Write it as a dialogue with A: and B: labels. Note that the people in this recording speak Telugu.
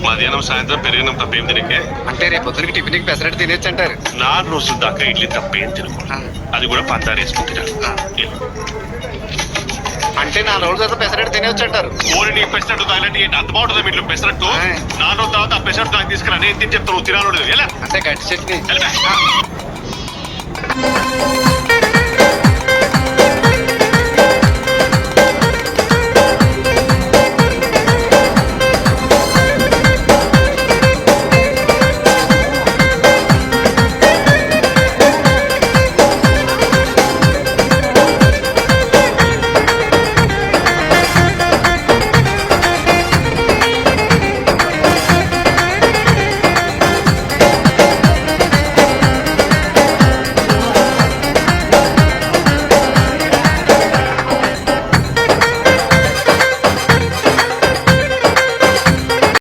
A: మధ్యాహ్నం సాయంత్రం పెరిగినాం తప్పేం తినకే.
B: అంటే రేపు పొద్దునకి టిఫిన్ పెసరట్టు తినేచ్చు అంటారు.
A: 4 రోజుల దాకా ఇడ్లీ తప్పేం తినకు. అది కూడా పందారు వేసుకుంటున్నా.
B: అంటే 4 రోజుల తర్వాత పెసరట్టు తినేవచ్చు అంటారు.
A: ఓరి నీ పెసరట్టు తాగినట్టు ఏంటి అంత బాగుంటుంది మీరు పెసరట్టు. 4 రోజుల తర్వాత ఆ పెసరట్టు నాకు తీసుకురా, నేను తిని చెప్తాను తినాలి ఎలా
B: అంటే గట్టి చట్నీ.
A: వెళ్ళిపో.